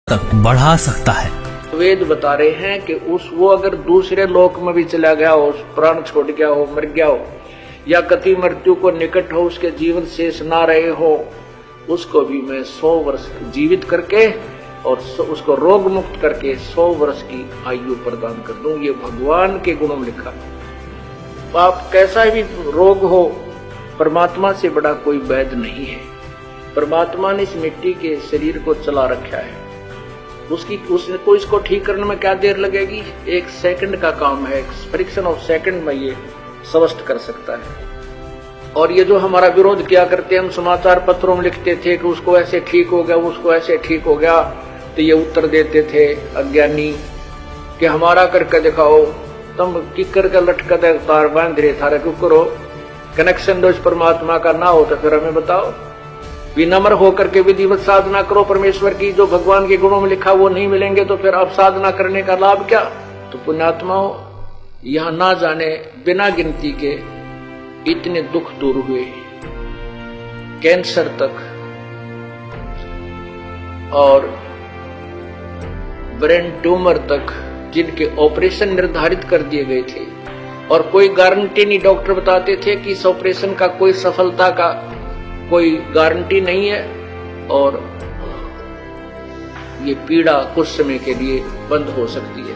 तक बढ़ा सकता है। वेद बता रहे हैं कि वो अगर दूसरे लोक में भी चला गया हो, प्राण छोड़ गया हो, मर गया हो, या कति मृत्यु को निकट हो, उसके जीवन शेष ना रहे हो, उसको भी मैं 100 वर्ष जीवित करके और उसको रोग मुक्त करके 100 वर्ष की आयु प्रदान कर दूं। ये भगवान के गुणों में लिखा। आप कैसा भी रोग हो, परमात्मा से बड़ा कोई वैद्य नहीं है। परमात्मा ने इस मिट्टी के शरीर को चला रखा है, उसको इसको ठीक करने में क्या देर लगेगी? 1 सेकंड का काम है, फ्रिक्शन ऑफ सेकंड में ये स्वस्थ कर सकता है। और ये जो हमारा विरोध किया करते हैं, हम समाचार पत्रों में लिखते थे कि उसको ऐसे ठीक हो गया, उसको ऐसे ठीक हो गया, तो ये उत्तर देते थे अज्ञानी कि हमारा करके दिखाओ, तुम किकर का लटका दे तार बांध रहे थारा क्यों करो, कनेक्शन दो इस परमात्मा का ना हो तो फिर हमें बताओ। विनम्र होकर के विधिवत साधना करो परमेश्वर की, जो भगवान के गुणों में लिखा वो नहीं मिलेंगे तो फिर अब साधना करने का लाभ क्या? तो पुण्यात्माओं, यहां ना जाने बिना गिनती के इतने दुख दूर हुए, कैंसर तक और ब्रेन ट्यूमर तक, जिनके ऑपरेशन निर्धारित कर दिए गए थे और कोई गारंटी नहीं। डॉक्टर बताते थे कि इस ऑपरेशन का कोई सफलता का कोई गारंटी नहीं है और ये पीड़ा कुछ समय के लिए बंद हो सकती है।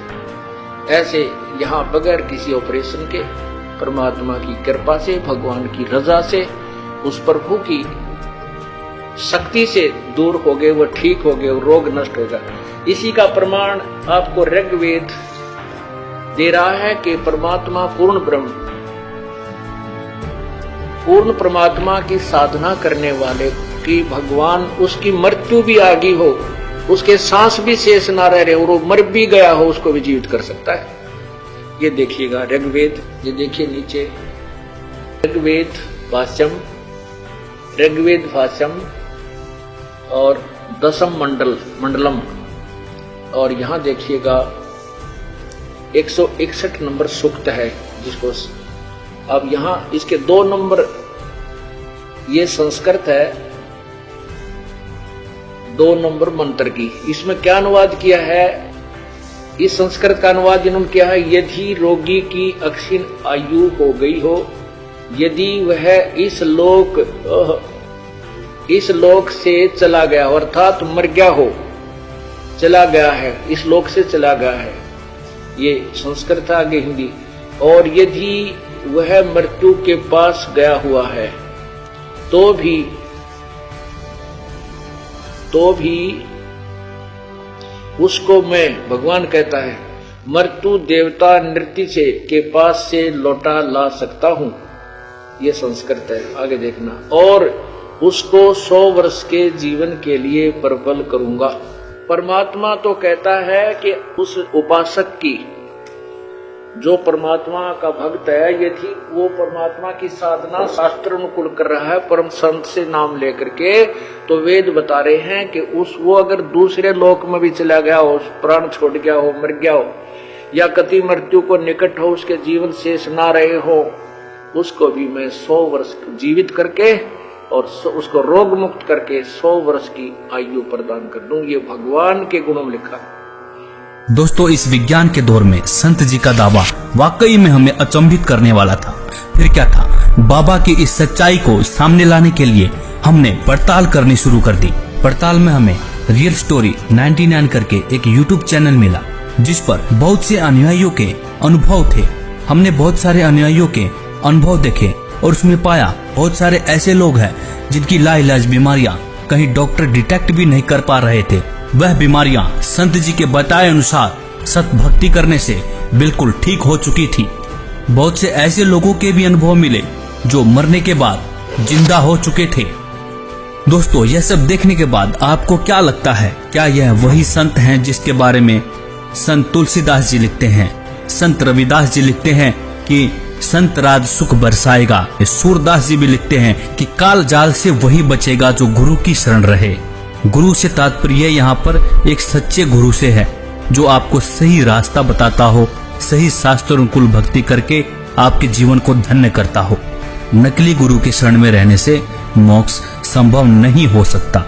ऐसे यहां बगैर किसी ऑपरेशन के परमात्मा की कृपा से, भगवान की रजा से, उस प्रभु की शक्ति से दूर हो गए, वो ठीक हो गए, वो रोग नष्ट होगा। इसी का प्रमाण आपको ऋग्वेद दे रहा है कि परमात्मा पूर्ण ब्रह्म, पूर्ण परमात्मा की साधना करने वाले की भगवान उसकी मृत्यु भी आ गई हो, उसके सांस भी शेष ना रहे और वो मर भी गया हो, उसको भी जीवित कर सकता है। ये देखिएगा ऋग्वेद, ये देखिए नीचे ऋग्वेद भाष्यम और 10th मंडलम, और यहां देखिएगा 161 नंबर सूक्त है, जिसको अब यहां इसके 2 नंबर, ये संस्कृत है, 2 नंबर मंत्र की। इसमें क्या अनुवाद किया है? इस संस्कृत का अनुवाद इन्होंने किया है, यदि रोगी की अक्षीण आयु हो गई हो, यदि वह इस लोक से चला गया, अर्थात मर गया हो, चला गया है, इस लोक से चला गया है, ये संस्कृत आगे हिंदी। और यदि वह मृत्यु के पास गया हुआ है तो भी उसको मैं, भगवान कहता है, मृत्यु देवता नृत्य से के पास से लौटा ला सकता हूं। ये संस्कृत है, आगे देखना। और उसको 100 वर्ष के जीवन के लिए प्रबल करूंगा। परमात्मा तो कहता है कि उस उपासक की, जो परमात्मा का भक्त है, यदि वो परमात्मा की साधना शास्त्र अनुकूल कर रहा है, परम संत से नाम लेकर के, तो वेद बता रहे हैं कि वो अगर दूसरे लोक में भी चला गया हो, प्राण छोड़ गया हो, मर गया हो, या कति मृत्यु को निकट हो, उसके जीवन शेष ना रहे हो, उसको भी मैं 100 वर्ष जीवित करके और उसको रोग मुक्त करके 100 वर्ष की आयु प्रदान कर दूं। ये भगवान के गुणों में लिखा है। दोस्तों, इस विज्ञान के दौर में संत जी का दावा वाकई में हमें अचंभित करने वाला था। फिर क्या था? बाबा की इस सच्चाई को सामने लाने के लिए हमने पड़ताल करनी शुरू कर दी। पड़ताल में हमें रियल स्टोरी 99 करके एक YouTube चैनल मिला, जिस पर बहुत से अनुयायियों के अनुभव थे। हमने बहुत सारे अनुयायियों के अनुभव देखे और उसमें पाया बहुत सारे ऐसे लोग हैं जिनकी लाइलाज बीमारियां कहीं डॉक्टर डिटेक्ट भी नहीं कर पा रहे थे। वह बीमारियां संत जी के बताए अनुसार सत भक्ति करने से बिल्कुल ठीक हो चुकी थी। बहुत से ऐसे लोगों के भी अनुभव मिले जो मरने के बाद जिंदा हो चुके थे। दोस्तों, यह सब देखने के बाद आपको क्या लगता है? क्या यह वही संत हैं जिसके बारे में संत तुलसीदास जी लिखते हैं, संत रविदास जी लिखते हैं कि संत राज सुख बरसाएगा? सूरदास जी भी लिखते हैं कि काल जाल से वही बचेगा जो गुरु की शरण रहे। गुरु से तात्पर्य यहाँ पर एक सच्चे गुरु से है, जो आपको सही रास्ता बताता हो, सही शास्त्र अनुकूल भक्ति करके आपके जीवन को धन्य करता हो। नकली गुरु के शरण में रहने से मोक्ष संभव नहीं हो सकता।